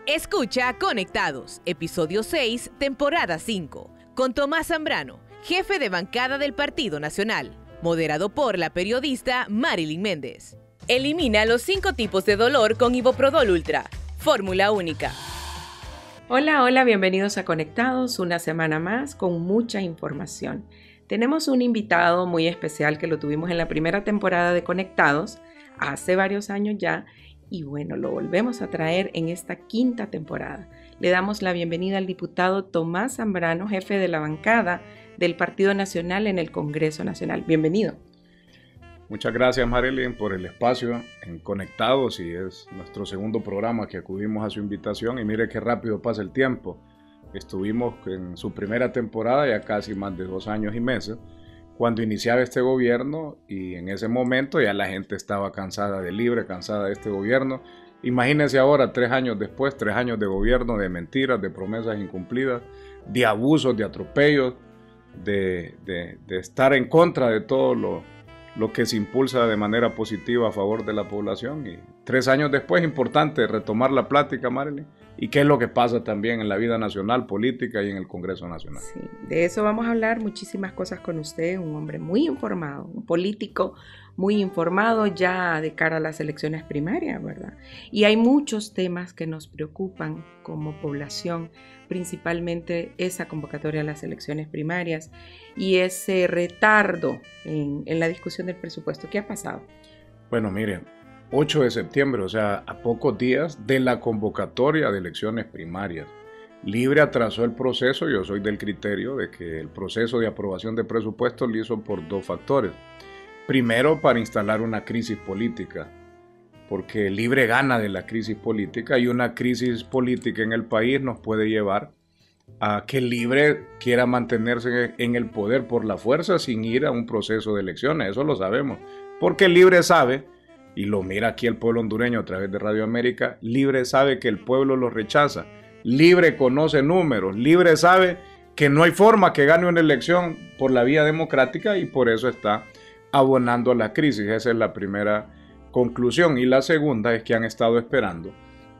Escucha Conectados, episodio 6, temporada 5, con Tomás Zambrano, jefe de bancada del Partido Nacional, moderado por la periodista Marilyn Méndez. Elimina los 5 tipos de dolor con Iboprodol Ultra, fórmula única. Hola, bienvenidos a Conectados, una semana más con mucha información. Tenemos un invitado muy especial que lo tuvimos en la primera temporada de Conectados, hace varios años ya, y bueno, lo volvemos a traer en esta quinta temporada. Le damos la bienvenida al diputado Tomás Zambrano, jefe de la bancada del Partido Nacional en el Congreso Nacional. Bienvenido. Muchas gracias, Marilyn, por el espacio en Conectados, y es nuestro segundo programa que acudimos a su invitación, y mire qué rápido pasa el tiempo. Estuvimos en su primera temporada ya casi más de 2 años y meses, cuando iniciaba este gobierno, y en ese momento ya la gente estaba cansada de Libre, cansada de este gobierno. Imagínense ahora, 3 años después, 3 años de gobierno, de mentiras, de promesas incumplidas, de abusos, de atropellos, de estar en contra de todo lo que se impulsa de manera positiva a favor de la población. Y 3 años después, importante retomar la plática, Marilyn, y qué es lo que pasa también en la vida nacional, política y en el Congreso Nacional. Sí, de eso vamos a hablar, muchísimas cosas con usted, un hombre muy informado, un político muy informado ya de cara a las elecciones primarias, ¿verdad? Y hay muchos temas que nos preocupan como población, principalmente esa convocatoria a las elecciones primarias y ese retardo en la discusión del presupuesto. ¿Qué ha pasado? Bueno, miren, 8 de septiembre, o sea, a pocos días de la convocatoria de elecciones primarias. Libre atrasó el proceso. Yo soy del criterio de que el proceso de aprobación de presupuestos lo hizo por 2 factores. Primero, para instalar una crisis política, porque Libre gana de la crisis política, y una crisis política en el país nos puede llevar a que Libre quiera mantenerse en el poder por la fuerza sin ir a un proceso de elecciones. Eso lo sabemos, porque Libre sabe, y lo mira aquí el pueblo hondureño a través de Radio América, Libre sabe que el pueblo lo rechaza, Libre conoce números, Libre sabe que no hay forma que gane una elección por la vía democrática, y por eso está abonando a la crisis. Esa es la primera conclusión. Y la segunda es que han estado esperando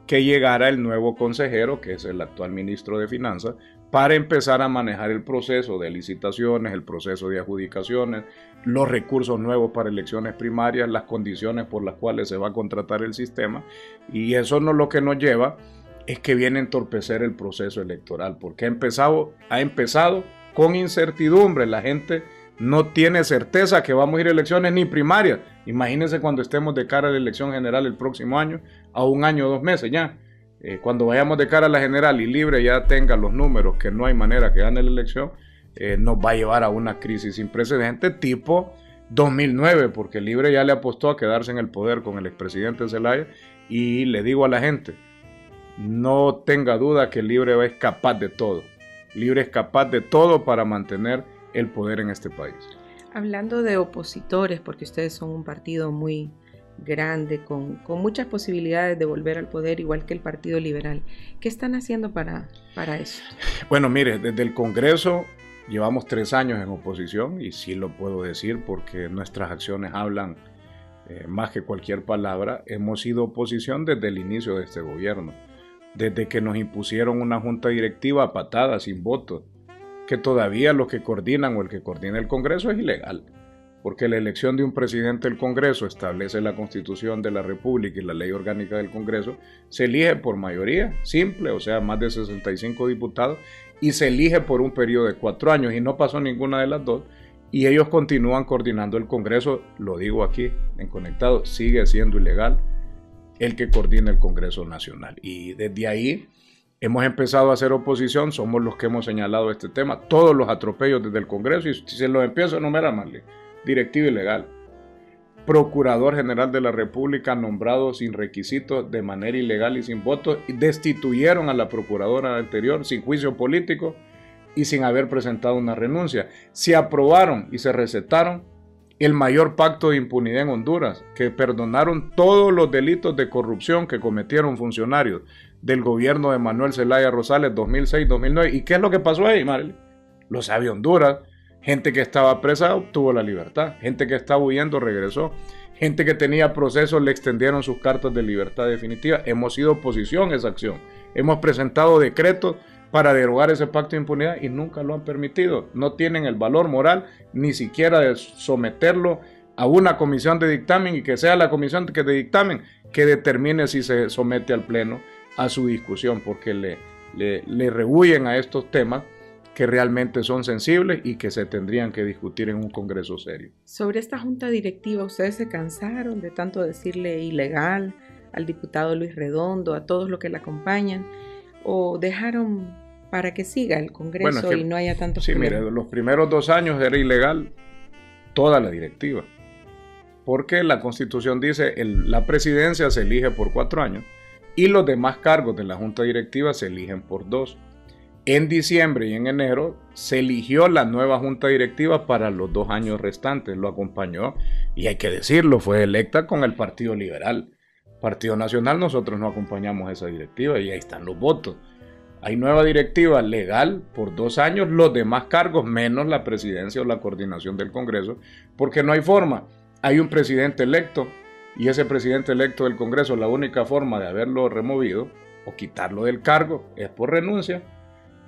que llegara el nuevo consejero, que es el actual ministro de Finanzas, para empezar a manejar el proceso de licitaciones, el proceso de adjudicaciones, los recursos nuevos para elecciones primarias, las condiciones por las cuales se va a contratar el sistema. Y eso no, lo que nos lleva es que viene a entorpecer el proceso electoral, porque ha empezado con incertidumbre. La gente no tiene certeza que vamos a ir a elecciones ni primarias. Imagínense cuando estemos de cara a la elección general el próximo año, a 1 año o 2 meses ya. Cuando vayamos de cara a la general y Libre ya tenga los números que no hay manera que gane la elección, nos va a llevar a una crisis sin precedentes tipo 2009, porque Libre ya le apostó a quedarse en el poder con el expresidente Zelaya. Y le digo a la gente, no tenga duda que Libre es capaz de todo. Libre es capaz de todo para mantener el poder en este país. Hablando de opositores, porque ustedes son un partido muy grande, con muchas posibilidades de volver al poder, igual que el Partido Liberal, ¿qué están haciendo para eso? Bueno, mire, desde el Congreso llevamos 3 años en oposición, y sí lo puedo decir porque nuestras acciones hablan más que cualquier palabra. Hemos sido oposición desde el inicio de este gobierno, desde que nos impusieron una junta directiva a patadas, sin votos, que todavía los que coordinan o el que coordina el Congreso es ilegal, porque la elección de un presidente del Congreso establece la Constitución de la República y la Ley Orgánica del Congreso, se elige por mayoría simple, o sea, más de 65 diputados, y se elige por un periodo de 4 años, y no pasó ninguna de las dos, y ellos continúan coordinando el Congreso. Lo digo aquí en Conectado, sigue siendo ilegal el que coordina el Congreso Nacional, y desde ahí hemos empezado a hacer oposición. Somos los que hemos señalado este tema, todos los atropellos desde el Congreso, y si se los empiezo a enumerar, Marley: directivo ilegal, Procurador General de la República nombrado sin requisitos, de manera ilegal y sin votos, y destituyeron a la procuradora anterior sin juicio político y sin haber presentado una renuncia. Se aprobaron y se recetaron el mayor pacto de impunidad en Honduras, que perdonaron todos los delitos de corrupción que cometieron funcionarios del gobierno de Manuel Zelaya Rosales 2006-2009. ¿Y qué es lo que pasó ahí, Marley? Lo sabe Honduras. Gente que estaba presa obtuvo la libertad, gente que estaba huyendo regresó, gente que tenía procesos le extendieron sus cartas de libertad definitiva. Hemos sido oposición a esa acción. Hemos presentado decretos para derogar ese pacto de impunidad y nunca lo han permitido. No tienen el valor moral ni siquiera de someterlo a una comisión de dictamen y que sea la comisión de dictamen que determine si se somete al pleno a su discusión, porque le rehuyen a estos temas que realmente son sensibles y que se tendrían que discutir en un congreso serio. Sobre esta junta directiva, ¿ustedes se cansaron de tanto decirle ilegal al diputado Luis Redondo, a todos los que le acompañan, o dejaron para que siga el congreso y no haya tantos problemas? Sí, mire, los primeros 2 años era ilegal toda la directiva, porque la Constitución dice la presidencia se elige por 4 años y los demás cargos de la junta directiva se eligen por 2. En diciembre y en enero se eligió la nueva junta directiva para los 2 años restantes. Lo acompañó, y hay que decirlo, fue electa con el Partido Liberal. Partido Nacional, nosotros no acompañamos esa directiva y ahí están los votos. Hay nueva directiva legal por 2 años, los demás cargos menos la presidencia o la coordinación del Congreso, porque no hay forma. Hay un presidente electo y ese presidente electo del Congreso, la única forma de haberlo removido o quitarlo del cargo es por renuncia,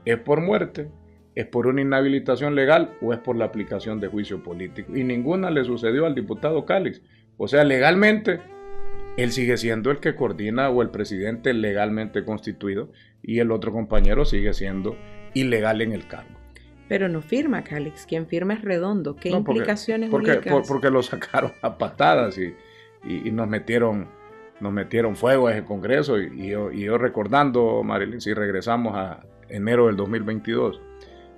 es por muerte, es por una inhabilitación legal o es por la aplicación de juicio político. Y ninguna le sucedió al diputado Calix. O sea, legalmente, él sigue siendo el que coordina o el presidente legalmente constituido y el otro compañero sigue siendo ilegal en el cargo. Pero no firma Calix, quien firma es Redondo. ¿Qué implicaciones jurídicas? Porque lo sacaron a patadas y nos metieron fuego a ese Congreso. Y yo recordando, Marilyn, si regresamos a enero del 2022,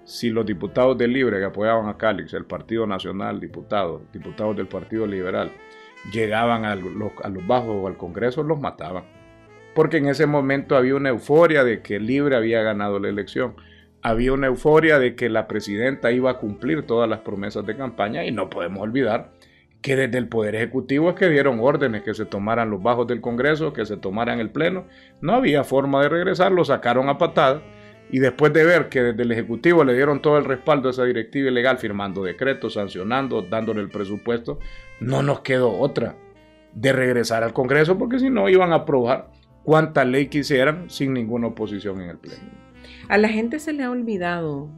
si los diputados del Libre que apoyaban a Calix, el Partido Nacional, diputados del Partido Liberal, llegaban a los bajos o al Congreso, los mataban. Porque en ese momento había una euforia de que el Libre había ganado la elección. Había una euforia de que la presidenta iba a cumplir todas las promesas de campaña y no podemos olvidar que desde el Poder Ejecutivo es que dieron órdenes que se tomaran los bajos del Congreso, que se tomaran el Pleno. No había forma de regresar, lo sacaron a patadas. Y después de ver que desde el Ejecutivo le dieron todo el respaldo a esa directiva ilegal, firmando decretos, sancionando, dándole el presupuesto, no nos quedó otra de regresar al Congreso, porque si no iban a aprobar cuanta ley quisieran sin ninguna oposición en el Pleno. A la gente se le ha olvidado,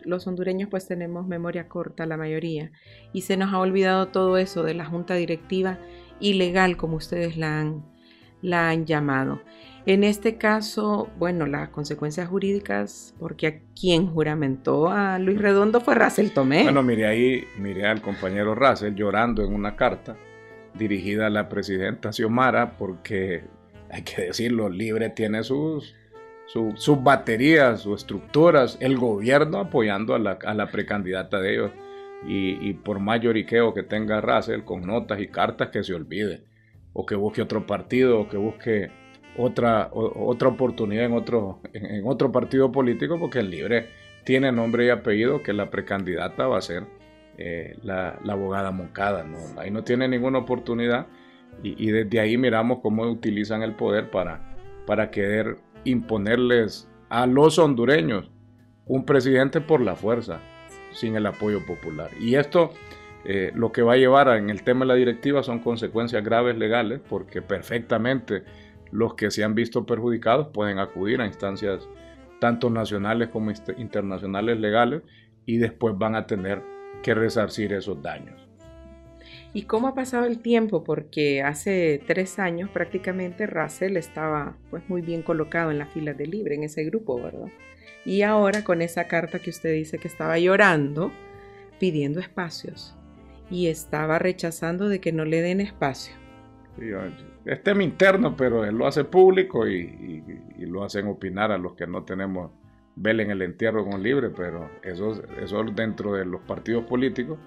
los hondureños pues tenemos memoria corta la mayoría, y se nos ha olvidado todo eso de la junta directiva ilegal, como ustedes la han llamado. En este caso, bueno, las consecuencias jurídicas, porque a quien juramentó a Luis Redondo fue Russell Tomé. Bueno, miré al compañero Russell llorando en una carta dirigida a la presidenta Xiomara, porque hay que decirlo, Libre tiene sus baterías, sus estructuras, el gobierno apoyando a la precandidata de ellos, y por más lloriqueo que tenga Russell con notas y cartas, que se olvide, o que busque otro partido, o que busque otra oportunidad en otro partido político, porque el Libre tiene nombre y apellido, que la precandidata va a ser la abogada Moncada, ¿no? Ahí no tiene ninguna oportunidad, y desde ahí miramos cómo utilizan el poder para querer imponerles a los hondureños un presidente por la fuerza, sin el apoyo popular. Y esto lo que va a llevar en el tema de la directiva son consecuencias graves legales, porque perfectamente los que se han visto perjudicados pueden acudir a instancias tanto nacionales como internacionales legales, y después van a tener que resarcir esos daños. ¿Y cómo ha pasado el tiempo? Porque hace 3 años prácticamente Russell estaba pues muy bien colocado en la fila de Libre, en ese grupo, ¿verdad? Y ahora con esa carta que usted dice que estaba llorando, pidiendo espacios, y estaba rechazando de que no le den espacio. Es tema interno, pero él lo hace público y lo hacen opinar a los que no tenemos vela en el entierro con Libre, pero eso dentro de los partidos políticos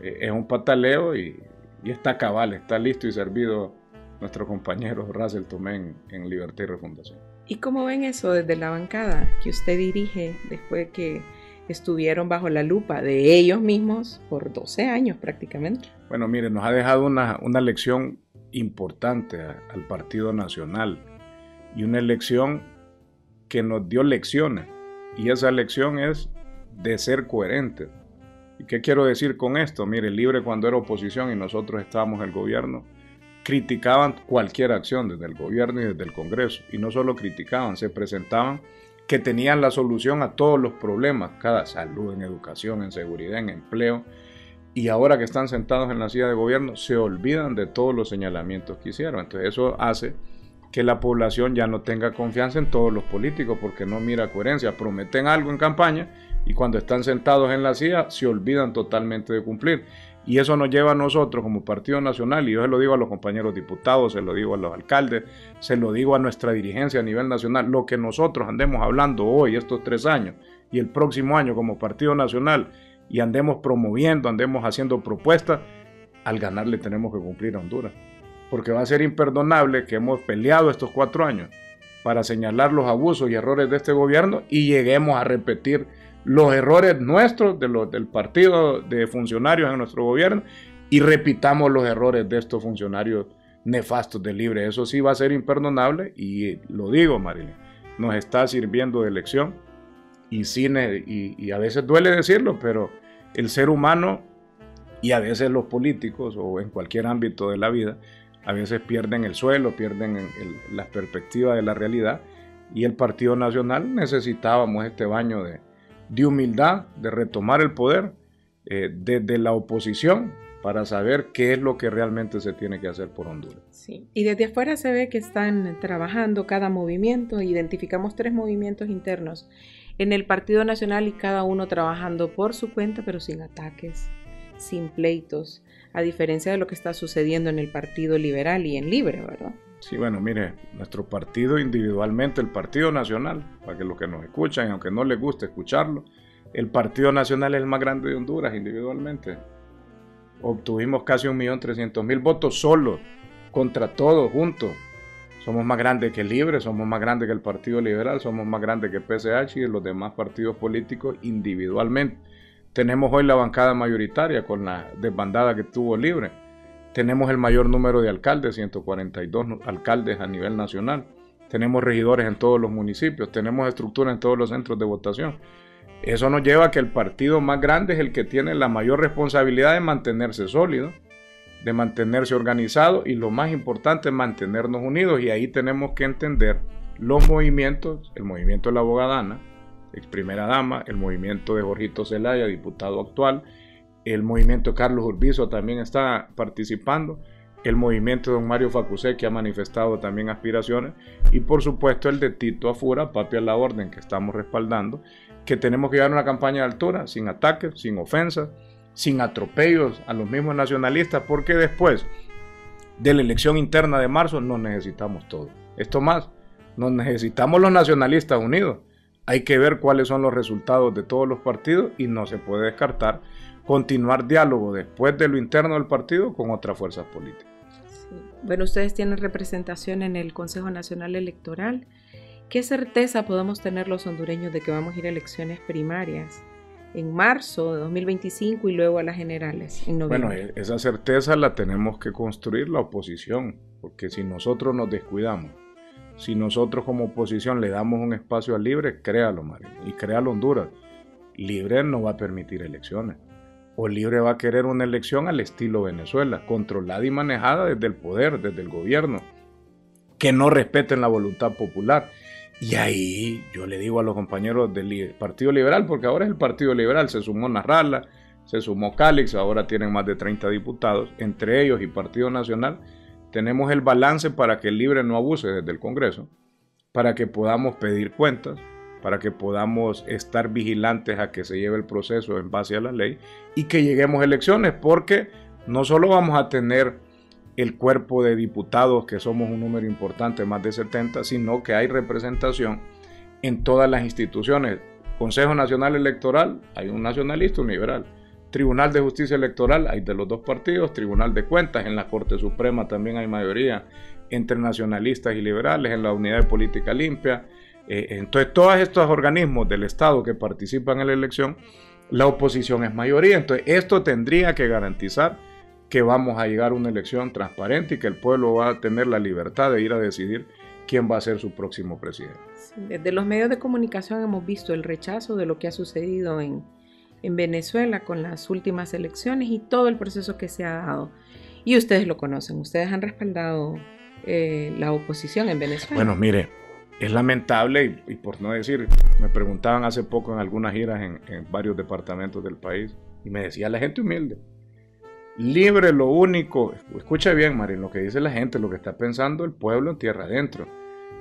es un pataleo, y está cabal, está listo y servido nuestro compañero Russell Tomé en Libertad y Refundación. ¿Y cómo ven eso desde la bancada que usted dirige después que estuvieron bajo la lupa de ellos mismos por 12 años prácticamente? Bueno, mire, nos ha dejado una lección importante al Partido Nacional, y una elección que nos dio lecciones, y esa lección es de ser coherentes. ¿Y qué quiero decir con esto? Mire, Libre cuando era oposición y nosotros estábamos en el gobierno, criticaban cualquier acción desde el gobierno y desde el Congreso. Y no solo criticaban, se presentaban que tenían la solución a todos los problemas, cada salud, en educación, en seguridad, en empleo. Y ahora que están sentados en la silla de gobierno, se olvidan de todos los señalamientos que hicieron. Entonces eso hace que la población ya no tenga confianza en todos los políticos porque no mira coherencia. Prometen algo en campaña y cuando están sentados en la silla se olvidan totalmente de cumplir. Y eso nos lleva a nosotros como Partido Nacional, y yo se lo digo a los compañeros diputados, se lo digo a los alcaldes, se lo digo a nuestra dirigencia a nivel nacional, lo que nosotros andemos hablando hoy, estos 3 años, y el próximo año como Partido Nacional, y andemos promoviendo, andemos haciendo propuestas, al ganar le tenemos que cumplir a Honduras. Porque va a ser imperdonable que hemos peleado estos 4 años para señalar los abusos y errores de este gobierno y lleguemos a repetir los errores nuestros, del partido de funcionarios en nuestro gobierno, y repitamos los errores de estos funcionarios nefastos de Libre. Eso sí va a ser imperdonable y lo digo, Marilyn, nos está sirviendo de lección y a veces duele decirlo, pero el ser humano y a veces los políticos o en cualquier ámbito de la vida a veces pierden el suelo, pierden la perspectiva de la realidad, y el Partido Nacional necesitábamos este baño de humildad, de retomar el poder desde la oposición para saber qué es lo que realmente se tiene que hacer por Honduras. Sí, y desde afuera se ve que están trabajando cada movimiento, identificamos 3 movimientos internos en el Partido Nacional y cada uno trabajando por su cuenta, pero sin ataques, sin pleitos, a diferencia de lo que está sucediendo en el Partido Liberal y en Libre, ¿verdad? Sí, bueno, mire, nuestro partido individualmente, el Partido Nacional, para que los que nos escuchan, aunque no les guste escucharlo, el Partido Nacional es el más grande de Honduras individualmente. Obtuvimos casi 1.300.000 votos solos, contra todos, juntos. Somos más grandes que Libre, somos más grandes que el Partido Liberal, somos más grandes que PSH y los demás partidos políticos individualmente. Tenemos hoy la bancada mayoritaria con la desbandada que tuvo Libre. Tenemos el mayor número de alcaldes, 142 alcaldes a nivel nacional. Tenemos regidores en todos los municipios, tenemos estructura en todos los centros de votación. Eso nos lleva a que el partido más grande es el que tiene la mayor responsabilidad de mantenerse sólido, de mantenerse organizado y lo más importante, mantenernos unidos. Y ahí tenemos que entender los movimientos, el movimiento de la abogada Ana, ex primera dama, el movimiento de Jorgito Zelaya, diputado actual, el movimiento de Carlos Urbizo también está participando, el movimiento de don Mario Facusé, que ha manifestado también aspiraciones, y por supuesto el de Tito Afura, papi a la orden, que estamos respaldando, que tenemos que llevar una campaña de altura, sin ataques, sin ofensas, sin atropellos a los mismos nacionalistas, porque después de la elección interna de marzo nos necesitamos todos. Esto más, nos necesitamos los nacionalistas unidos. Hay que ver cuáles son los resultados de todos los partidos y no se puede descartar continuar diálogo después de lo interno del partido con otras fuerzas políticas. Sí. Bueno, ustedes tienen representación en el Consejo Nacional Electoral. ¿Qué certeza podemos tener los hondureños de que vamos a ir a elecciones primarias en marzo de 2025 y luego a las generales en noviembre? Bueno, esa certeza la tenemos que construir la oposición, porque si nosotros nos descuidamos, si nosotros como oposición le damos un espacio a Libre, créalo, Mario, y créalo Honduras, Libre no va a permitir elecciones. O Libre va a querer una elección al estilo Venezuela, controlada y manejada desde el poder, desde el gobierno, que no respeten la voluntad popular. Y ahí yo le digo a los compañeros del Partido Liberal, porque ahora es el Partido Liberal, se sumó Narrala, se sumó Calix, ahora tienen más de 30 diputados, entre ellos y Partido Nacional, tenemos el balance para que el Libre no abuse desde el Congreso, para que podamos pedir cuentas, para que podamos estar vigilantes a que se lleve el proceso en base a la ley y que lleguemos a elecciones, porque no solo vamos a tener el cuerpo de diputados, que somos un número importante, más de 70, sino que hay representación en todas las instituciones. Consejo Nacional Electoral, hay un nacionalista, un liberal. Tribunal de Justicia Electoral, hay de los dos partidos. Tribunal de Cuentas, en la Corte Suprema también hay mayoría entre nacionalistas y liberales, en la Unidad de Política Limpia. Entonces, todos estos organismos del Estado que participan en la elección, la oposición es mayoría. Entonces, esto tendría que garantizar que vamos a llegar a una elección transparente y que el pueblo va a tener la libertad de ir a decidir quién va a ser su próximo presidente. Sí, desde los medios de comunicación hemos visto el rechazo de lo que ha sucedido en en Venezuela con las últimas elecciones y todo el proceso que se ha dado. Y ustedes lo conocen, ustedes han respaldado la oposición en Venezuela. Bueno, mire, es lamentable y por no decir, me preguntaban hace poco en algunas giras en varios departamentos del país y me decía la gente humilde, Libre lo único, escucha bien Marín, lo que dice la gente, lo que está pensando el pueblo en tierra adentro.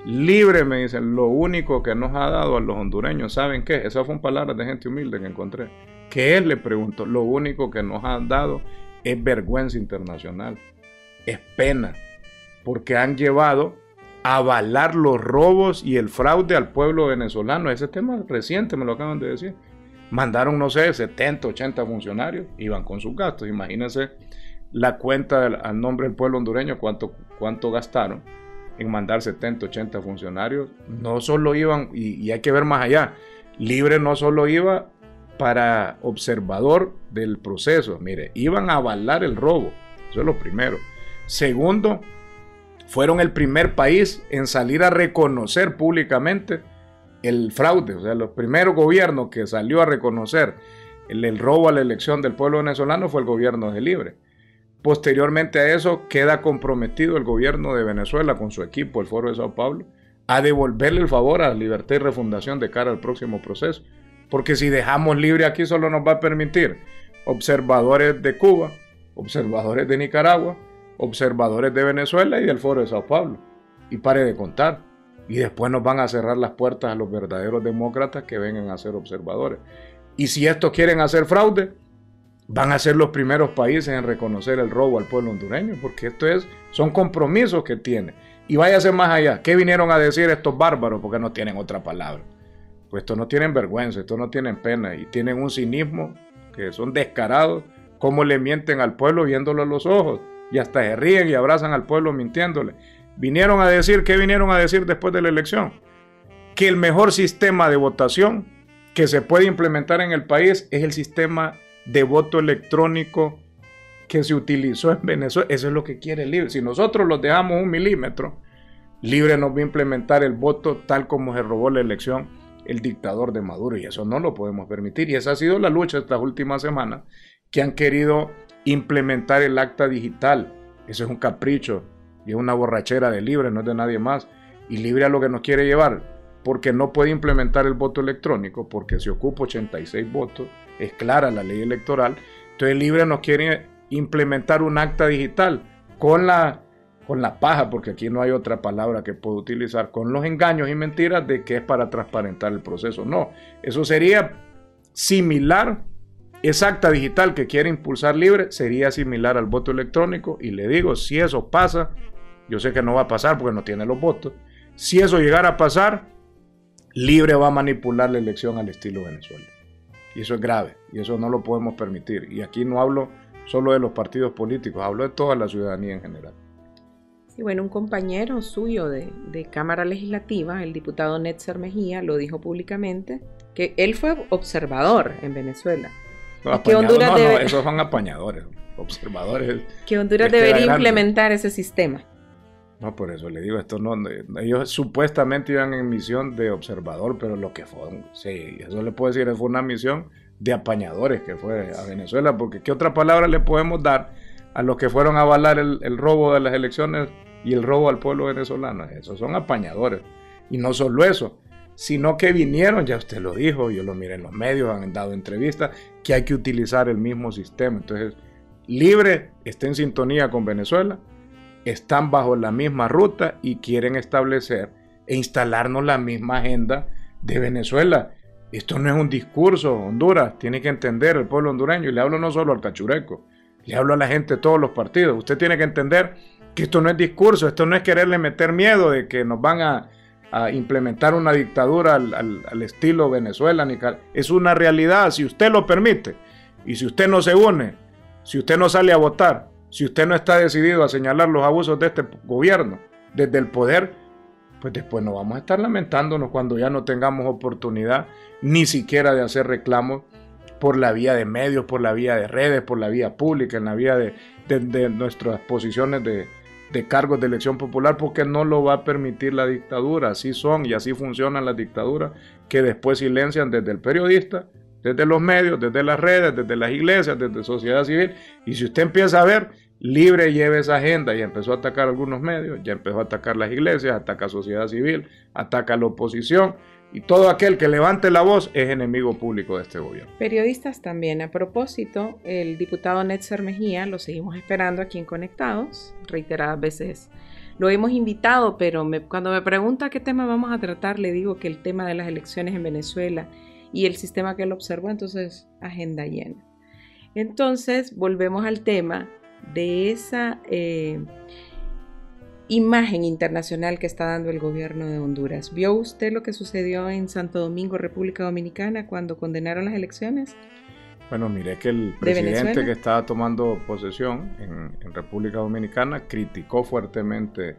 Libre, me dicen, lo único que nos ha dado a los hondureños, ¿saben qué? Esas fueron palabras de gente humilde que encontré. ¿Qué es? Le pregunto, lo único que nos ha dado es vergüenza internacional, es pena, porque han llevado a avalar los robos y el fraude al pueblo venezolano. Ese tema reciente me lo acaban de decir. Mandaron, no sé, 70, 80 funcionarios, iban con sus gastos. Imagínense la cuenta al nombre del pueblo hondureño, cuánto gastaron en mandar 70, 80 funcionarios. No solo iban, y hay que ver más allá, Libre no solo iba para observador del proceso, mire, iban a avalar el robo, eso es lo primero. Segundo, fueron el primer país en salir a reconocer públicamente el fraude, o sea, los primeros gobiernos que salió a reconocer el robo a la elección del pueblo venezolano fue el gobierno de Libre. Posteriormente a eso queda comprometido el gobierno de Venezuela con su equipo, el Foro de Sao Paulo, a devolverle el favor a la libertad y refundación de cara al próximo proceso. Porque si dejamos Libre aquí solo nos va a permitir observadores de Cuba, observadores de Nicaragua, observadores de Venezuela y del Foro de Sao Paulo. Y pare de contar. Y después nos van a cerrar las puertas a los verdaderos demócratas que vengan a ser observadores. Y si estos quieren hacer fraude, van a ser los primeros países en reconocer el robo al pueblo hondureño, porque son compromisos que tiene. Y váyase más allá. ¿Qué vinieron a decir estos bárbaros? Porque no tienen otra palabra. Pues estos no tienen vergüenza, estos no tienen pena y tienen un cinismo que son descarados, cómo le mienten al pueblo viéndolo a los ojos y hasta se ríen y abrazan al pueblo mintiéndole. Vinieron a decir, ¿qué vinieron a decir después de la elección? Que el mejor sistema de votación que se puede implementar en el país es el sistema de voto electrónico que se utilizó en Venezuela. Eso es lo que quiere Libre. Si nosotros los dejamos 1 milímetro, Libre nos va a implementar el voto tal como se robó la elección el dictador de Maduro, y eso no lo podemos permitir. Y esa ha sido la lucha estas últimas semanas, que han querido implementar el acta digital. Eso es un capricho y es una borrachera de Libre, no es de nadie más. Y Libre a lo que nos quiere llevar, porque no puede implementar el voto electrónico, porque se ocupa 86 votos, es clara la ley electoral. Entonces Libre nos quiere implementar un acta digital con la paja, porque aquí no hay otra palabra que puedo utilizar, con los engaños y mentiras de que es para transparentar el proceso. No, eso sería similar, esa acta digital que quiere impulsar Libre sería similar al voto electrónico, y le digo, si eso pasa, yo sé que no va a pasar porque no tiene los votos, si eso llegara a pasar, Libre va a manipular la elección al estilo Venezuela. Y eso es grave, y eso no lo podemos permitir. Y aquí no hablo solo de los partidos políticos, hablo de toda la ciudadanía en general. Y bueno, un compañero suyo de Cámara Legislativa, el diputado Netzer Mejía, lo dijo públicamente, que él fue observador en Venezuela. Que Honduras esos son apañadores, observadores. Que Honduras debería implementar ese sistema. No, por eso le digo, ellos supuestamente iban en misión de observador, pero lo que fue, sí, eso le puedo decir, fue una misión de apañadores que fue a Venezuela, porque ¿qué otra palabra le podemos dar a los que fueron a avalar el robo de las elecciones y el robo al pueblo venezolano? Esos son apañadores. Y no solo eso, sino que vinieron, ya usted lo dijo, yo lo miré en los medios, han dado entrevistas, que hay que utilizar el mismo sistema. Entonces, Libre está en sintonía con Venezuela, están bajo la misma ruta y quieren establecer e instalarnos la misma agenda de Venezuela. Esto no es un discurso, Honduras, tiene que entender el pueblo hondureño, y le hablo no solo al cachureco, le hablo a la gente de todos los partidos. Usted tiene que entender que esto no es discurso, esto no es quererle meter miedo de que nos van a implementar una dictadura al estilo Venezuela, Nicaragua. Es una realidad, si usted lo permite, y si usted no se une, si usted no sale a votar, si usted no está decidido a señalar los abusos de este gobierno desde el poder, pues después nos vamos a estar lamentándonos cuando ya no tengamos oportunidad ni siquiera de hacer reclamos por la vía de medios, por la vía de redes, por la vía pública, en la vía de nuestras posiciones de cargos de elección popular, porque no lo va a permitir la dictadura. Así son y así funcionan las dictaduras, que después silencian desde el periodista, desde los medios, desde las redes, desde las iglesias, desde sociedad civil. Y si usted empieza a ver, Libre lleva esa agenda y empezó a atacar algunos medios, ya empezó a atacar las iglesias, ataca a sociedad civil, ataca a la oposición. Y todo aquel que levante la voz es enemigo público de este gobierno. Periodistas también. A propósito, el diputado Netzer Mejía, lo seguimos esperando aquí en Conectados, reiteradas veces lo hemos invitado, pero cuando me pregunta qué tema vamos a tratar, le digo que el tema de las elecciones en Venezuela y el sistema que él observó, entonces agenda llena. Entonces volvemos al tema de esa imagen internacional que está dando el gobierno de Honduras. ¿Vio usted lo que sucedió en Santo Domingo, República Dominicana, cuando condenaron las elecciones? Bueno, miré que el presidente que estaba tomando posesión en República Dominicana criticó fuertemente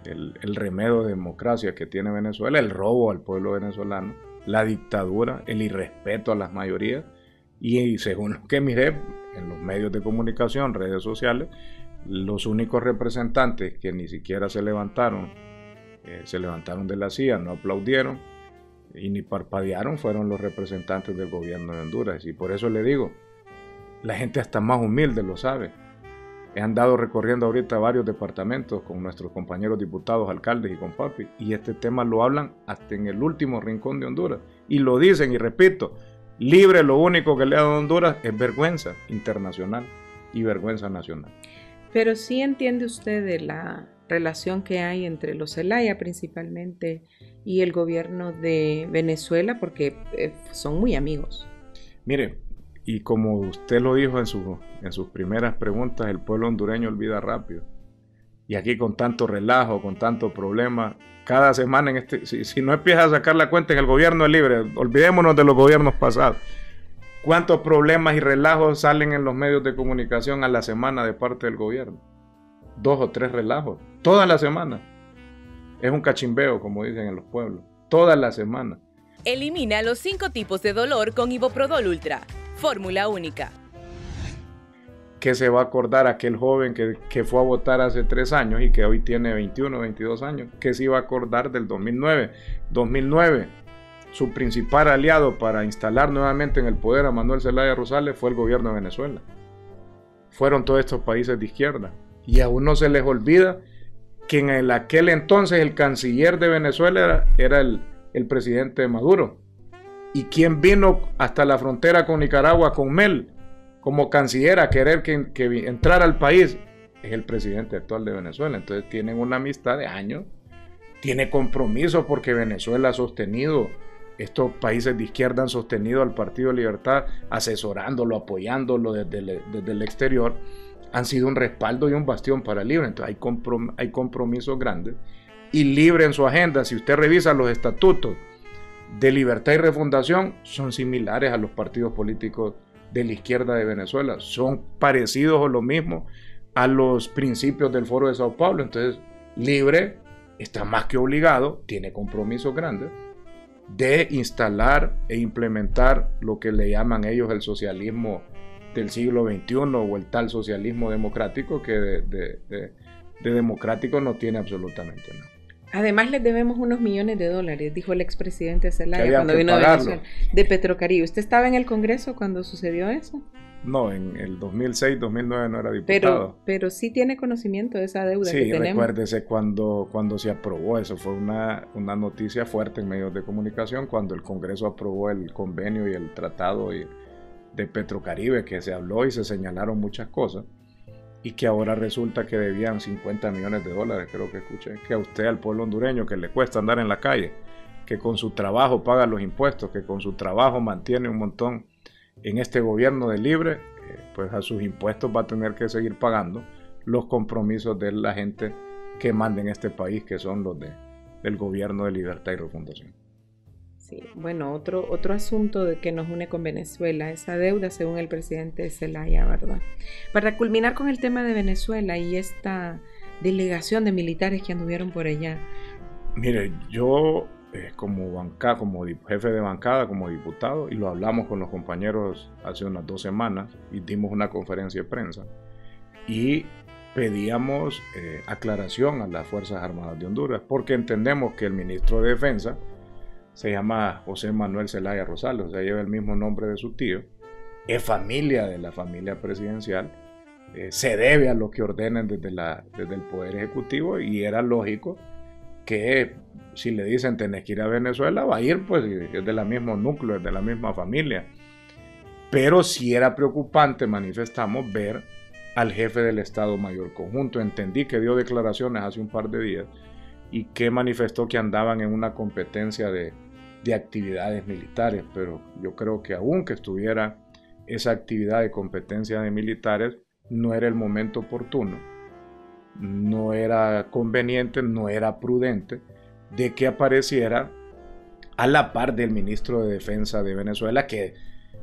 el remedio de democracia que tiene Venezuela, el robo al pueblo venezolano, la dictadura, el irrespeto a las mayorías. Y según lo que miré en los medios de comunicación, redes sociales, los únicos representantes que ni siquiera se levantaron de la silla, no aplaudieron y ni parpadearon, fueron los representantes del gobierno de Honduras. Y por eso le digo, la gente hasta más humilde lo sabe. He andado recorriendo ahorita varios departamentos con nuestros compañeros diputados, alcaldes y con papi, y este tema lo hablan hasta en el último rincón de Honduras. Y lo dicen, y repito, Libre lo único que le ha dado a Honduras es vergüenza internacional y vergüenza nacional. Pero sí entiende usted de la relación que hay entre los Zelaya principalmente y el gobierno de Venezuela, porque son muy amigos. Mire, y como usted lo dijo en sus primeras preguntas, el pueblo hondureño olvida rápido. Y aquí con tanto relajo, con tanto problema, cada semana si no empieza a sacar la cuenta en el gobierno de Libre, olvidémonos de los gobiernos pasados. ¿Cuántos problemas y relajos salen en los medios de comunicación a la semana de parte del gobierno? 2 o 3 relajos, toda la semana. Es un cachimbeo, como dicen en los pueblos, toda la semana. Elimina los 5 tipos de dolor con Iboprodol Ultra, fórmula única. ¿Qué se va a acordar aquel joven que fue a votar hace 3 años y que hoy tiene 21 o 22 años? ¿Qué se iba a acordar del 2009? 2009, su principal aliado para instalar nuevamente en el poder a Manuel Zelaya Rosales fue el gobierno de Venezuela. Fueron todos estos países de izquierda. Y aún no se les olvida que en aquel entonces el canciller de Venezuela era el presidente Maduro. ¿Y quién vino hasta la frontera con Nicaragua, con Mel, como canciller a querer que entrara al país? Es el presidente actual de Venezuela. Entonces tienen una amistad de años, tiene compromiso porque Venezuela ha sostenido, estos países de izquierda han sostenido al Partido de Libertad, asesorándolo, apoyándolo desde el exterior. Han sido un respaldo y un bastión para Libre. Entonces hay compromisos grandes. Y Libre en su agenda, si usted revisa los estatutos de Libertad y Refundación, son similares a los partidos políticos de la izquierda de Venezuela. Son parecidos o lo mismo a los principios del Foro de Sao Paulo. Entonces Libre está más que obligado, tiene compromisos grandes de instalar e implementar lo que le llaman ellos el socialismo del siglo XXI o el tal socialismo democrático que de democrático no tiene absolutamente nada. Además les debemos unos millones de dólares, dijo el expresidente Zelaya cuando vino a Venezuela, de Petrocaribe. ¿Usted estaba en el Congreso cuando sucedió eso? No, en el 2006, 2009 no era diputado. Pero sí tiene conocimiento de esa deuda que tenemos. Sí, recuérdese cuando se aprobó eso, fue una noticia fuerte en medios de comunicación cuando el Congreso aprobó el convenio y el tratado de Petrocaribe, que se habló y se señalaron muchas cosas, y que ahora resulta que debían 50 millones de dólares, creo que escuché, que a usted, al pueblo hondureño, que le cuesta andar en la calle, que con su trabajo paga los impuestos, que con su trabajo mantiene un montón en este gobierno de Libre, pues a sus impuestos va a tener que seguir pagando los compromisos de la gente que manda en este país, que son los del gobierno de Libertad y Refundación. Sí, bueno, otro asunto que nos une con Venezuela, esa deuda según el presidente Zelaya, ¿verdad? Para culminar con el tema de Venezuela y esta delegación de militares que anduvieron por allá. Mire, yo como jefe de bancada, como diputado, y lo hablamos con los compañeros hace unas 2 semanas y dimos una conferencia de prensa y pedíamos aclaración a las Fuerzas Armadas de Honduras porque entendemos que el ministro de Defensa se llama José Manuel Zelaya Rosales, o sea, lleva el mismo nombre de su tío, es familia de la familia presidencial, se debe a lo que ordenen desde el Poder Ejecutivo, y era lógico que si le dicen tenés que ir a Venezuela, va a ir, pues es del mismo núcleo, es de la misma familia. Pero sí era preocupante, manifestamos, ver al jefe del Estado Mayor Conjunto. Entendí que dio declaraciones hace un par de días y que manifestó que andaban en una competencia de actividades militares, pero yo creo que aunque estuviera esa actividad de competencia de militares, no era el momento oportuno, no era conveniente, no era prudente de que apareciera a la par del ministro de Defensa de Venezuela, que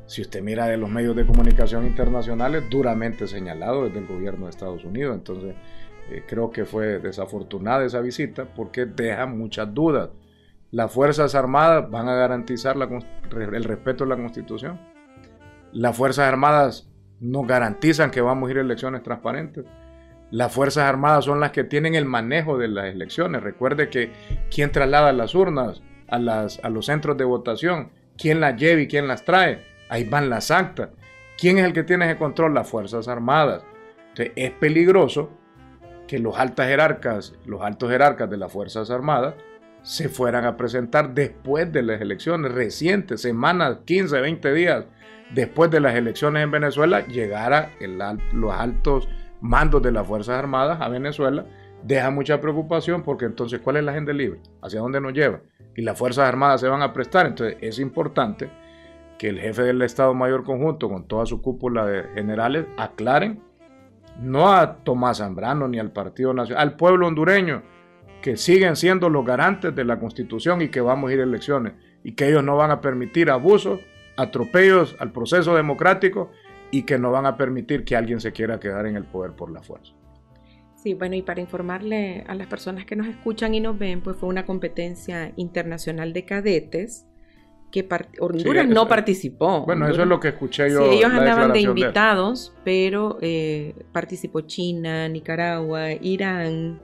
si usted mira de los medios de comunicación internacionales, duramente señalado desde el gobierno de Estados Unidos. Entonces creo que fue desafortunada esa visita porque deja muchas dudas. Las Fuerzas Armadas van a garantizar el respeto a la Constitución. Las Fuerzas Armadas nos garantizan que vamos a ir a elecciones transparentes. Las Fuerzas Armadas son las que tienen el manejo de las elecciones. Recuerde que quien traslada las urnas a los centros de votación, quién las lleva y quién las trae, ahí van las actas. ¿Quién es el que tiene ese control? Las Fuerzas Armadas. Entonces, es peligroso que los altos jerarcas de las Fuerzas Armadas se fueran a presentar después de las elecciones recientes, semanas, 15, 20 días después de las elecciones en Venezuela, llegara los altos mandos de las Fuerzas Armadas a Venezuela. Deja mucha preocupación porque entonces, ¿cuál es la agenda libre? ¿Hacia dónde nos lleva? Y las Fuerzas Armadas se van a prestar. Entonces es importante que el jefe del Estado Mayor Conjunto con toda su cúpula de generales aclaren, no a Tomás Zambrano ni al Partido Nacional, al pueblo hondureño, que siguen siendo los garantes de la Constitución y que vamos a ir a elecciones y que ellos no van a permitir abusos, atropellos al proceso democrático y que no van a permitir que alguien se quiera quedar en el poder por la fuerza. Sí, bueno, y para informarle a las personas que nos escuchan y nos ven, pues fue una competencia internacional de cadetes que Honduras no participó. Bueno, Honduras, eso es lo que escuché yo. Sí, ellos andaban de invitados, pero participó China, Nicaragua, Irán,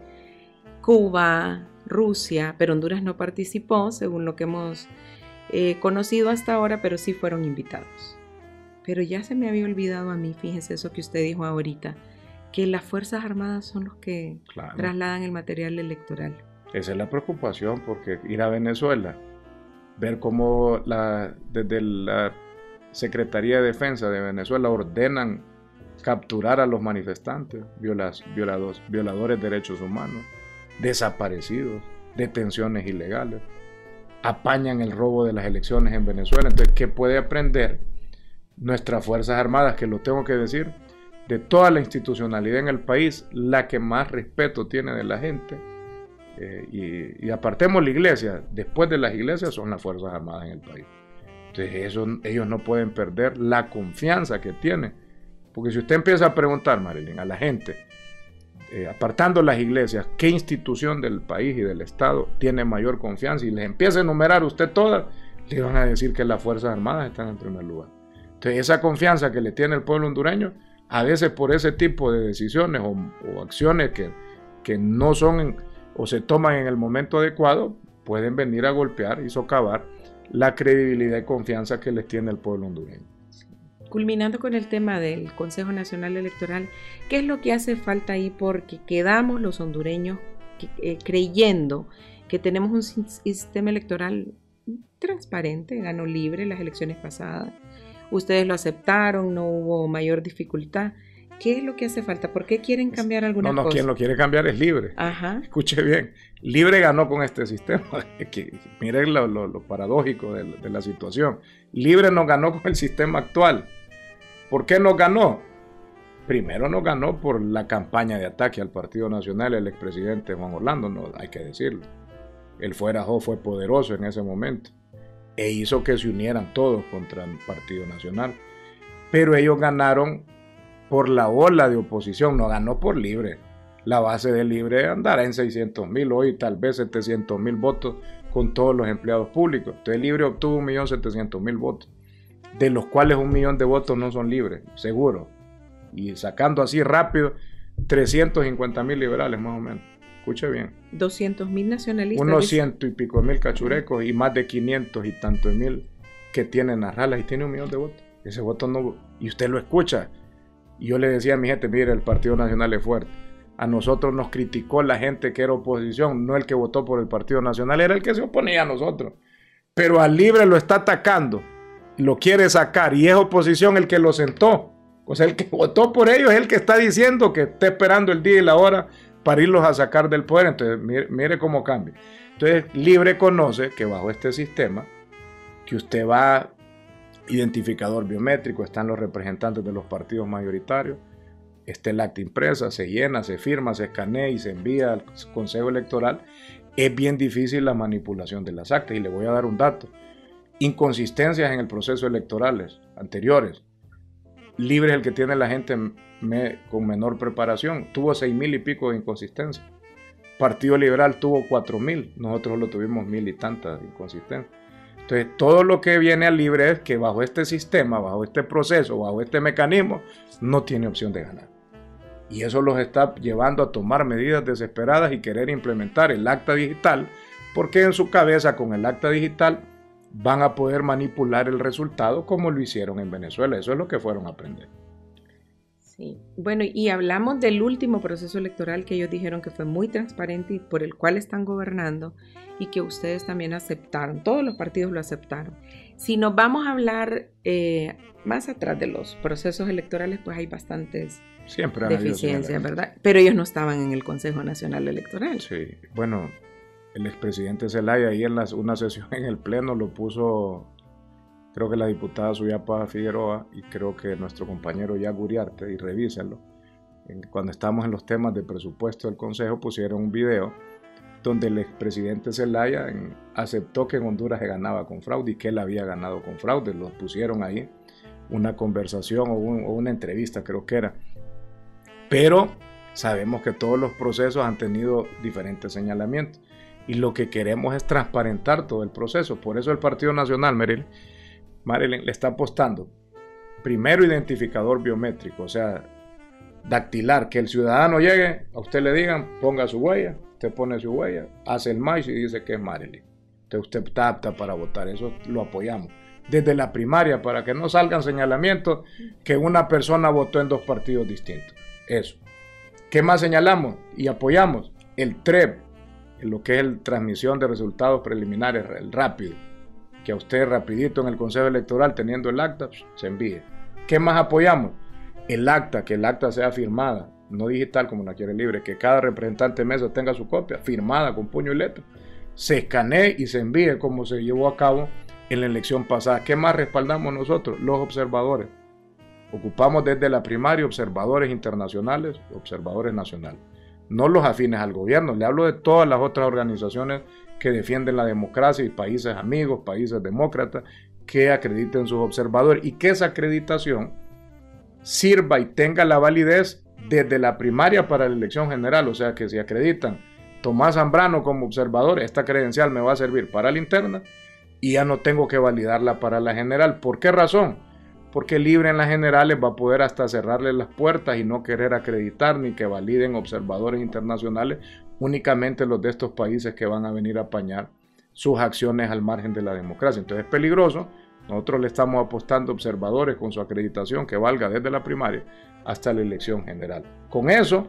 Cuba, Rusia, pero Honduras no participó, según lo que hemos conocido hasta ahora, pero sí fueron invitados. Pero ya se me había olvidado a mí, fíjese eso que usted dijo ahorita, que las Fuerzas Armadas son los que trasladan el material electoral. Esa es la preocupación, porque ir a Venezuela, ver cómo desde la Secretaría de Defensa de Venezuela ordenan capturar a los manifestantes, violadores de derechos humanos, desaparecidos, detenciones ilegales, apañan el robo de las elecciones en Venezuela. Entonces, ¿qué puede aprender nuestras Fuerzas Armadas? Que lo tengo que decir, de toda la institucionalidad en el país, la que más respeto tiene de la gente, y apartemos la iglesia, después de las iglesias son las Fuerzas Armadas en el país. Entonces ellos no pueden perder la confianza que tienen, porque si usted empieza a preguntar, Marilyn, a la gente, apartando las iglesias, qué institución del país y del Estado tiene mayor confianza, y les empieza a enumerar usted todas, le van a decir que las Fuerzas Armadas están en primer lugar. Entonces esa confianza que le tiene el pueblo hondureño, a veces por ese tipo de decisiones o acciones que no son o se toman en el momento adecuado, pueden venir a golpear y socavar la credibilidad y confianza que les tiene el pueblo hondureño. Culminando con el tema del Consejo Nacional Electoral, ¿qué es lo que hace falta ahí? Porque quedamos los hondureños creyendo que tenemos un sistema electoral transparente, ganó libre las elecciones pasadas. Ustedes lo aceptaron, no hubo mayor dificultad. ¿Qué es lo que hace falta? ¿Por qué quieren cambiar alguna cosa? No, quien lo quiere cambiar es Libre. Ajá. Escuche bien, Libre ganó con este sistema. Miren lo paradójico de la situación. Libre no ganó con el sistema actual. ¿Por qué no ganó? Primero no ganó por la campaña de ataque al Partido Nacional, el expresidente Juan Orlando, no hay que decirlo. El Fuerajó fue poderoso en ese momento e hizo que se unieran todos contra el Partido Nacional. Pero ellos ganaron por la ola de oposición, no ganó por Libre. La base de Libre andará en 600,000, hoy tal vez 700,000 votos con todos los empleados públicos. Entonces Libre obtuvo 1.700.000 votos, de los cuales 1 millón de votos no son libres, seguro. Y sacando así rápido, 350,000 liberales más o menos, escuche bien. 200,000 nacionalistas. Unos 100 y pico mil cachurecos y más de 500 y tantos mil que tienen Narrala y tiene 1 millón de votos. Ese voto no, y usted lo escucha. Y yo le decía a mi gente, mire, el Partido Nacional es fuerte. A nosotros nos criticó la gente que era oposición, no el que votó por el Partido Nacional, era el que se oponía a nosotros. Pero al Libre lo está atacando, lo quiere sacar y es oposición el que lo sentó. O sea, el que votó por ellos es el que está diciendo que está esperando el día y la hora para irlos a sacar del poder. Entonces, mire cómo cambia. Entonces, Libre conoce que bajo este sistema, que usted va, identificador biométrico, están los representantes de los partidos mayoritarios, está el acta impresa, se llena, se firma, se escanea y se envía al Consejo Electoral. Es bien difícil la manipulación de las actas. Y le voy a dar un dato. Inconsistencias en el proceso electorales anteriores. Libre es el que tiene la gente con menor preparación. Tuvo 6,000 y pico de inconsistencias. Partido Liberal tuvo 4,000. Nosotros lo tuvimos 1,000 y tantas inconsistencias. Entonces, todo lo que viene al Libre es que bajo este sistema, bajo este proceso, bajo este mecanismo, no tiene opción de ganar. Y eso los está llevando a tomar medidas desesperadas y querer implementar el acta digital, porque en su cabeza con el acta digital van a poder manipular el resultado como lo hicieron en Venezuela. Eso es lo que fueron a aprender. Sí, bueno, y hablamos del último proceso electoral que ellos dijeron que fue muy transparente y por el cual están gobernando y que ustedes también aceptaron, todos los partidos lo aceptaron. Si nos vamos a hablar más atrás de los procesos electorales, pues hay bastantes deficiencias, ¿verdad? Pero ellos no estaban en el Consejo Nacional Electoral. Sí, bueno, el expresidente Zelaya ahí en una sesión en el Pleno lo puso, creo que la diputada Suyapa Figueroa y creo que nuestro compañero Jack Uriarte, y revísenlo, cuando estábamos en los temas de presupuesto del Consejo pusieron un video donde el expresidente Zelaya aceptó que en Honduras se ganaba con fraude y que él había ganado con fraude. Lo pusieron ahí, una conversación o una entrevista creo que era. Pero sabemos que todos los procesos han tenido diferentes señalamientos y lo que queremos es transparentar todo el proceso. Por eso el Partido Nacional, Marilyn, le está apostando primero identificador biométrico, o sea, dactilar, que el ciudadano llegue, a usted le digan, ponga su huella, usted pone su huella, hace el match y dice que es Marilyn. Entonces usted está apta para votar, eso lo apoyamos. Desde la primaria, para que no salgan señalamientos que una persona votó en 2 partidos distintos. Eso. ¿Qué más señalamos y apoyamos? El TREP, lo que es el transmisión de resultados preliminares, el rápido, que a usted rapidito en el Consejo Electoral, teniendo el acta, se envíe. ¿Qué más apoyamos? El acta, que el acta sea firmada, no digital como la quiere Libre, que cada representante de mesa tenga su copia, firmada con puño y letra, se escanee y se envíe como se llevó a cabo en la elección pasada. ¿Qué más respaldamos nosotros? Los observadores. Ocupamos desde la primaria observadores internacionales, observadores nacionales. No los afines al gobierno, le hablo de todas las otras organizaciones que defienden la democracia y países amigos, países demócratas, que acrediten sus observadores y que esa acreditación sirva y tenga la validez desde la primaria para la elección general. O sea que si acreditan Tomás Zambrano como observador, esta credencial me va a servir para la interna y ya no tengo que validarla para la general. ¿Por qué razón? Porque Libre en las generales va a poder hasta cerrarle las puertas y no querer acreditar ni que validen observadores internacionales, únicamente los de estos países que van a venir a apañar sus acciones al margen de la democracia. Entonces es peligroso. Nosotros le estamos apostando observadores con su acreditación que valga desde la primaria hasta la elección general. Con eso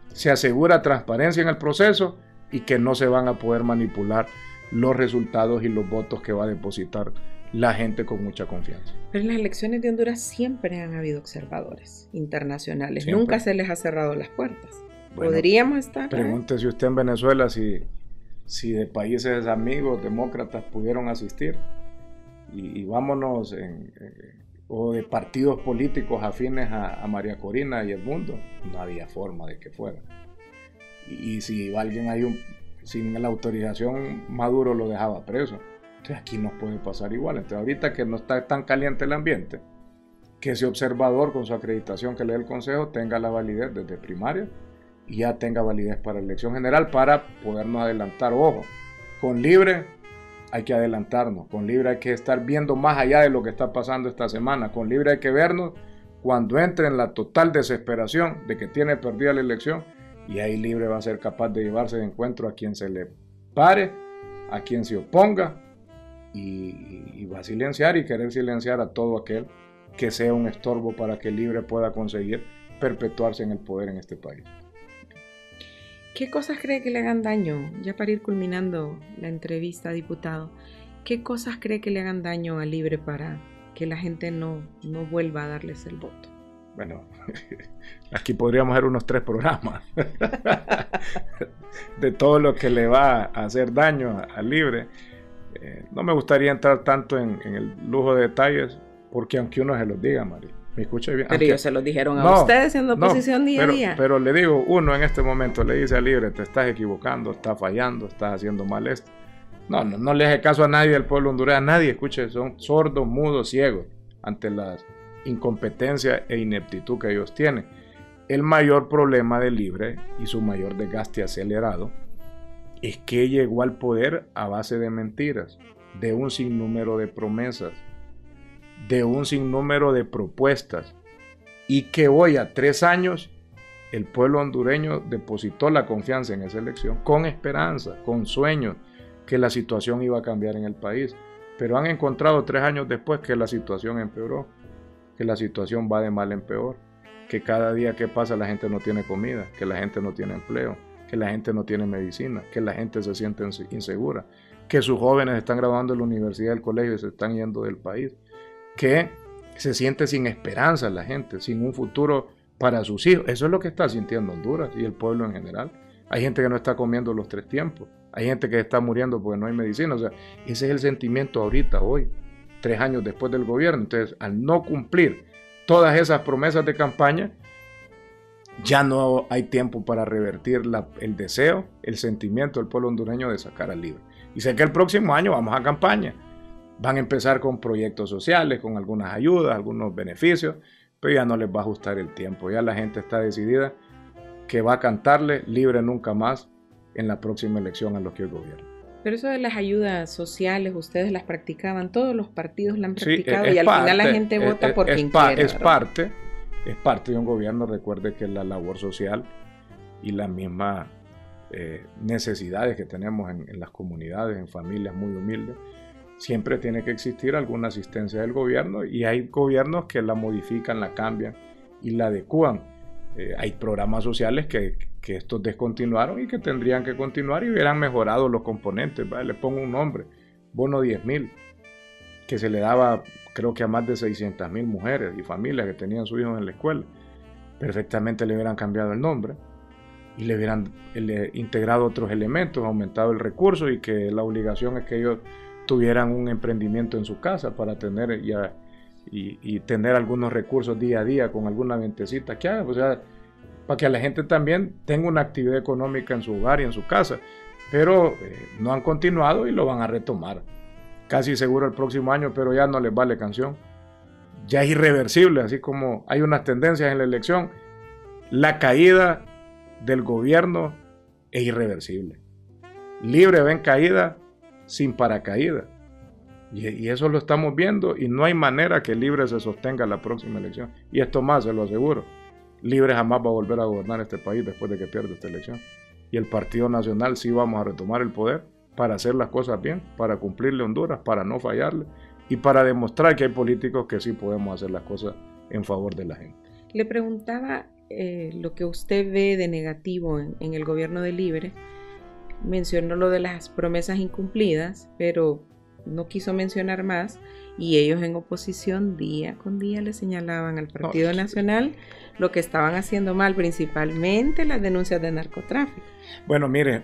se asegura transparencia en el proceso y que no se van a poder manipular los resultados y los votos que va a depositar la gente con mucha confianza. Pero en las elecciones de Honduras siempre han habido observadores internacionales. Siempre. Nunca se les ha cerrado las puertas. Bueno, ¿podríamos estar? Pregúntese usted en Venezuela si de países amigos, demócratas, pudieron asistir. Y vámonos, o de partidos políticos afines a María Corina y Edmundo, no había forma de que fuera. Y si alguien sin la autorización, Maduro lo dejaba preso. Entonces aquí nos puede pasar igual. Entonces ahorita que no está tan caliente el ambiente, que ese observador con su acreditación que le dé el Consejo tenga la validez desde primaria y ya tenga validez para la elección general para podernos adelantar. Ojo, con Libre hay que adelantarnos, con Libre hay que estar viendo más allá de lo que está pasando esta semana, con Libre hay que vernos cuando entre en la total desesperación de que tiene perdida la elección Y ahí Libre va a ser capaz de llevarse de encuentro a quien se le pare, a quien se oponga, y va a silenciar y querer silenciar a todo aquel que sea un estorbo para que Libre pueda conseguir perpetuarse en el poder en este país. ¿Qué cosas cree que le hagan daño? Ya para ir culminando la entrevista, diputado, ¿qué cosas cree que le hagan daño a Libre para que la gente no vuelva a darles el voto? Bueno, aquí podríamos hacer unos 3 programas de todo lo que le va a hacer daño a Libre. No me gustaría entrar tanto en el lujo de detalles, porque aunque uno se los diga, María, ¿me escucha bien? Pero ellos se los dijeron a ustedes siendo oposición día a día. Pero le digo, uno en este momento le dice a Libre, te estás equivocando, estás fallando, estás haciendo mal esto. No le hace caso a nadie del pueblo hondureño, a nadie, escuche, son sordos, mudos, ciegos ante las incompetencia e ineptitud que ellos tienen. El mayor problema de Libre y su mayor desgaste acelerado es que llegó al poder a base de mentiras, de un sinnúmero de promesas, de un sinnúmero de propuestas, y que hoy a 3 años el pueblo hondureño depositó la confianza en esa elección con esperanza, con sueños que la situación iba a cambiar en el país, pero han encontrado 3 años después que la situación empeoró, que la situación va de mal en peor, que cada día que pasa la gente no tiene comida, que la gente no tiene empleo, que la gente no tiene medicina, que la gente se siente insegura, que sus jóvenes están graduando de la universidad, del colegio y se están yendo del país, que se siente sin esperanza la gente, sin un futuro para sus hijos. Eso es lo que está sintiendo Honduras y el pueblo en general. Hay gente que no está comiendo los 3 tiempos, hay gente que está muriendo porque no hay medicina. O sea, ese es el sentimiento ahorita, hoy, 3 años después del gobierno. Entonces, al no cumplir todas esas promesas de campaña, ya no hay tiempo para revertir el deseo, el sentimiento del pueblo hondureño de sacar a Libre. Y sé que el próximo año vamos a campaña. Van a empezar con proyectos sociales, con algunas ayudas, algunos beneficios, pero ya no les va a ajustar el tiempo. Ya la gente está decidida que va a cantarle Libre nunca más en la próxima elección a los que hoy gobiernan. Pero eso de las ayudas sociales, ustedes las practicaban, todos los partidos la han practicado, y al final la gente vota por quien quiere. Es parte de un gobierno. Recuerde que la labor social y las mismas necesidades que tenemos en las comunidades, en familias muy humildes, siempre tiene que existir alguna asistencia del gobierno, y hay gobiernos que la modifican, la cambian y la adecúan. Hay programas sociales que estos descontinuaron y que tendrían que continuar y hubieran mejorado los componentes, ¿vale? Le pongo un nombre: bono 10,000, que se le daba creo que a más de 600,000 mujeres y familias que tenían sus hijos en la escuela. Perfectamente le hubieran cambiado el nombre y le hubieran integrado otros elementos, aumentado el recurso, y que la obligación es que ellos tuvieran un emprendimiento en su casa para tener y tener algunos recursos día a día con alguna ventecita que haga, o sea, para que la gente también tenga una actividad económica en su hogar y en su casa. Pero no han continuado y lo van a retomar casi seguro el próximo año, pero ya no les vale canción, ya es irreversible. Así como hay unas tendencias en la elección, la caída del gobierno es irreversible. Libre va en caída sin paracaídas. Y eso lo estamos viendo, y no hay manera que Libre se sostenga la próxima elección. Y esto más, se lo aseguro: Libre jamás va a volver a gobernar este país después de que pierda esta elección. Y el Partido Nacional sí vamos a retomar el poder para hacer las cosas bien, para cumplirle a Honduras, para no fallarle y para demostrar que hay políticos que sí podemos hacer las cosas en favor de la gente. Le preguntaba lo que usted ve de negativo en el gobierno de Libre. Mencionó lo de las promesas incumplidas, pero no quiso mencionar más, y ellos en oposición día con día le señalaban al Partido Nacional lo que estaban haciendo mal, principalmente las denuncias de narcotráfico. Bueno, mire,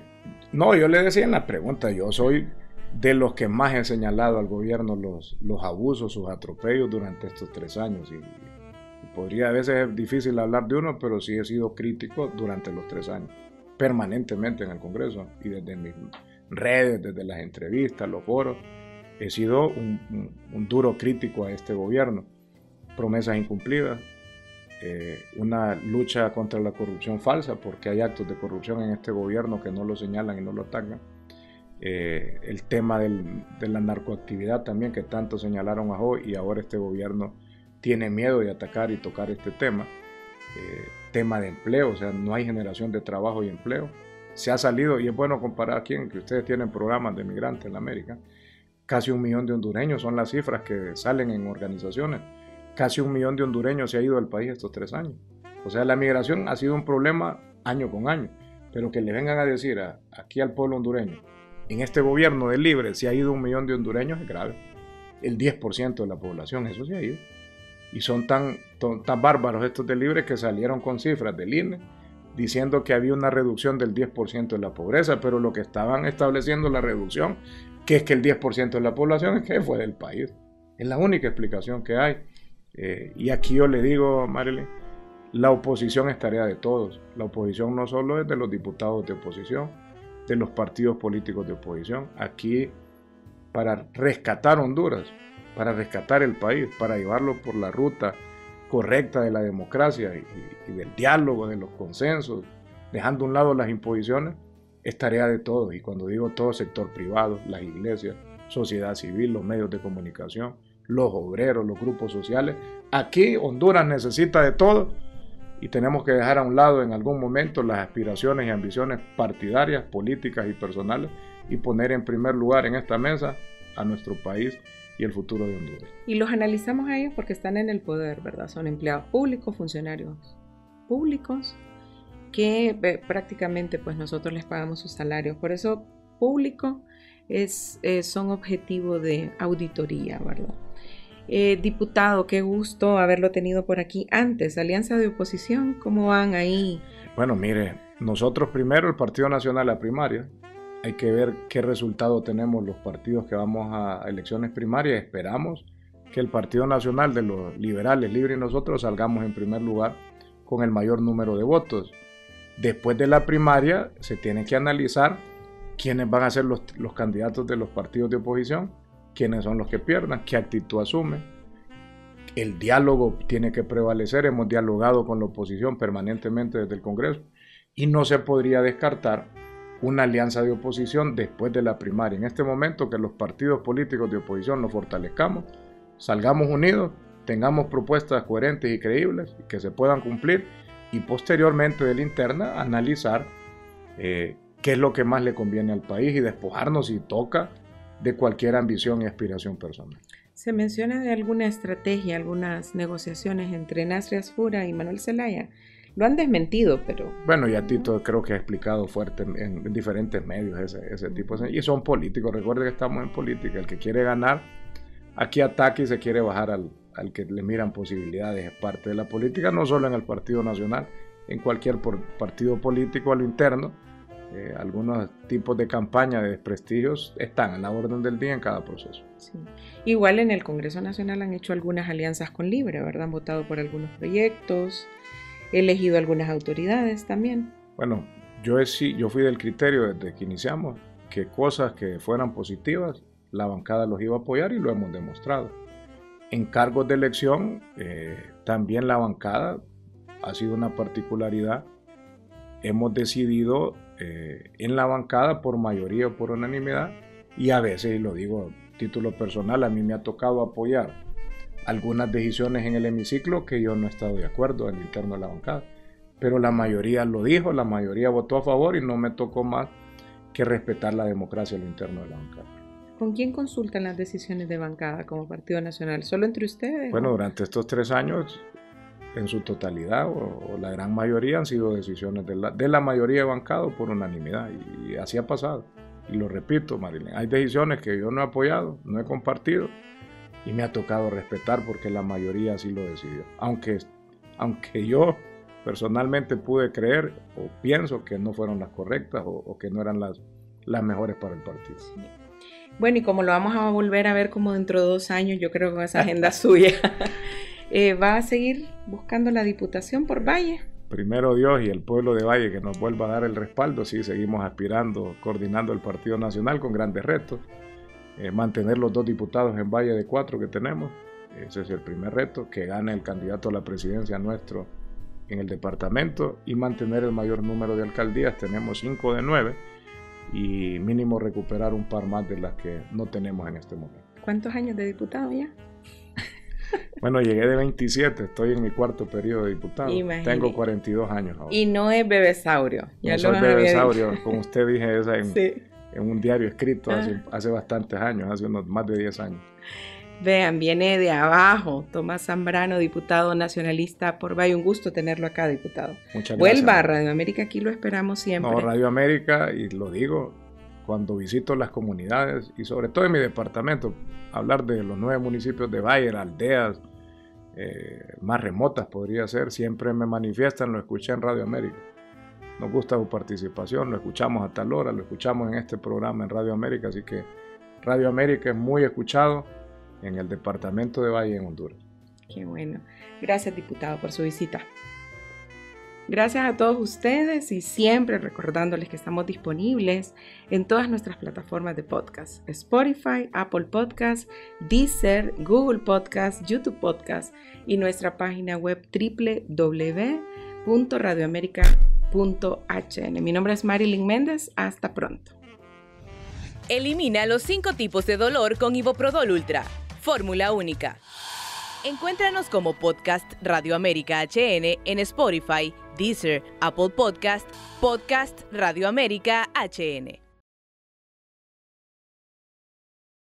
yo le decía en la pregunta, yo soy de los que más he señalado al gobierno los abusos, sus atropellos durante estos 3 años, y podría, a veces es difícil hablar de uno, pero sí he sido crítico durante los 3 años, permanentemente en el Congreso, y desde mis redes, desde las entrevistas, los foros, he sido un duro crítico a este gobierno. Promesas incumplidas, una lucha contra la corrupción falsa, porque hay actos de corrupción en este gobierno que no lo señalan y no lo atacan. El tema de la narcoactividad también, que tanto señalaron a hoy, y ahora este gobierno tiene miedo de atacar y tocar este tema. tema de empleo, o sea, no hay generación de trabajo y empleo. Se ha salido, y es bueno comparar aquí, en que ustedes tienen programas de migrantes en América, casi 1 millón de hondureños son las cifras que salen en organizaciones. Casi 1 millón de hondureños se ha ido del país estos 3 años. O sea, la migración ha sido un problema año con año, pero que le vengan a decir aquí al pueblo hondureño, en este gobierno de Libre se ha ido 1 millón de hondureños, es grave. El 10% de la población, eso se ha ido. Y son tan bárbaros estos de Libre que salieron con cifras del INE diciendo que había una reducción del 10% de la pobreza, pero lo que estaban estableciendo la reducción, que es que el 10% de la población es que fue del país. Es la única explicación que hay. Y aquí yo le digo, Marilyn, la oposición es tarea de todos. La oposición no solo es de los diputados de oposición, de los partidos políticos de oposición. Aquí, para rescatar Honduras, para rescatar el país, para llevarlo por la ruta correcta de la democracia y del diálogo, de los consensos, dejando a un lado las imposiciones, es tarea de todos. Y cuando digo todo, sector privado, las iglesias, sociedad civil, los medios de comunicación, los obreros, los grupos sociales. Aquí Honduras necesita de todo y tenemos que dejar a un lado en algún momento las aspiraciones y ambiciones partidarias, políticas y personales y poner en primer lugar en esta mesa a nuestro país y el futuro de Honduras. Y los analizamos a ellos porque están en el poder, ¿verdad? Son empleados públicos, funcionarios públicos, que prácticamente pues nosotros les pagamos sus salarios. Por eso público son objetivo de auditoría, ¿verdad? Diputado, qué gusto haberlo tenido por aquí antes. Alianza de oposición, ¿cómo van ahí? Bueno, mire, nosotros primero, el Partido Nacional a primaria. Hay que ver qué resultado tenemos los partidos que vamos a elecciones primarias. Esperamos que el Partido Nacional de los Liberales, Libre y nosotros salgamos en primer lugar con el mayor número de votos. Después de la primaria se tiene que analizar quiénes van a ser los candidatos de los partidos de oposición, quiénes son los que pierdan, qué actitud asumen. El diálogo tiene que prevalecer. Hemos dialogado con la oposición permanentemente desde el Congreso y no se podría descartar una alianza de oposición después de la primaria. En este momento que los partidos políticos de oposición nos fortalezcamos, salgamos unidos, tengamos propuestas coherentes y creíbles que se puedan cumplir y posteriormente de la interna analizar qué es lo que más le conviene al país y despojarnos si toca de cualquier ambición y aspiración personal. Se menciona de alguna estrategia, algunas negociaciones entre Nasri Asfura y Manuel Zelaya. Lo han desmentido, pero... Bueno, ya Tito creo que ha explicado fuerte en diferentes medios ese tipo de... Y son políticos, recuerde que estamos en política. El que quiere ganar, aquí ataca y se quiere bajar al que le miran posibilidades. Es parte de la política, no solo en el Partido Nacional, en cualquier partido político a lo interno. Algunos tipos de campaña de desprestigios están a la orden del día en cada proceso. Sí. Igual en el Congreso Nacional han hecho algunas alianzas con Libre, ¿verdad? Han votado por algunos proyectos, elegido algunas autoridades también. Bueno, yo fui del criterio desde que iniciamos que cosas que fueran positivas, la bancada los iba a apoyar y lo hemos demostrado. En cargos de elección, también la bancada ha sido una particularidad. Hemos decidido en la bancada por mayoría o por unanimidad y a veces, y lo digo a título personal, a mí me ha tocado apoyar algunas decisiones en el hemiciclo que yo no he estado de acuerdo en el interno de la bancada, pero la mayoría lo dijo, la mayoría votó a favor y no me tocó más que respetar la democracia en lo interno de la bancada. ¿Con quién consultan las decisiones de bancada como Partido Nacional? ¿Solo entre ustedes? Bueno, durante estos 3 años, en su totalidad o la gran mayoría han sido decisiones de la mayoría de bancada por unanimidad y así ha pasado. Y lo repito, Marilyn, hay decisiones que yo no he apoyado, no he compartido y me ha tocado respetar porque la mayoría así lo decidió. Aunque yo personalmente pude creer o pienso que no fueron las correctas o que no eran las mejores para el partido. Sí. Bueno, y como lo vamos a volver a ver como dentro de 2 años, yo creo que con esa agenda suya, ¿va a seguir buscando la diputación por Valle? Primero Dios y el pueblo de Valle que nos vuelva a dar el respaldo. Sí, seguimos aspirando, coordinando el Partido Nacional con grandes retos. Mantener los 2 diputados en Valle de 4 que tenemos. Ese es el primer reto, que gane el candidato a la presidencia nuestro en el departamento y mantener el mayor número de alcaldías. Tenemos 5 de 9 y mínimo recuperar un par más de las que no tenemos en este momento. ¿Cuántos años de diputado ya? Bueno, llegué de 27, estoy en mi cuarto periodo de diputado. Imagínate. Tengo 42 años ahora. Y no es bebesaurio. No soy bebesaurio, como usted dije esa en un diario escrito hace bastantes años, hace unos más de 10 años. Vean, viene de abajo, Tomás Zambrano, diputado nacionalista por Valle. Un gusto tenerlo acá, diputado. Muchas gracias. Vuelva a Radio América, aquí lo esperamos siempre. No, Radio América, y lo digo cuando visito las comunidades y sobre todo en mi departamento, hablar de los 9 municipios de Valle, aldeas más remotas podría ser, siempre me manifiestan, lo escuché en Radio América. Nos gusta su participación, lo escuchamos a tal hora, lo escuchamos en este programa en Radio América, así que Radio América es muy escuchado en el departamento de Valle, en Honduras. Qué bueno. Gracias, diputado, por su visita. Gracias a todos ustedes y siempre recordándoles que estamos disponibles en todas nuestras plataformas de podcast: Spotify, Apple Podcast, Deezer, Google Podcast, YouTube Podcast y nuestra página web www.radioamerica.hn. Mi nombre es Marilyn Méndez. Hasta pronto. Elimina los 5 tipos de dolor con Iboprodol Ultra. Fórmula única. Encuéntranos como Podcast Radio América HN en Spotify, Deezer, Apple Podcast, Podcast Radio América HN.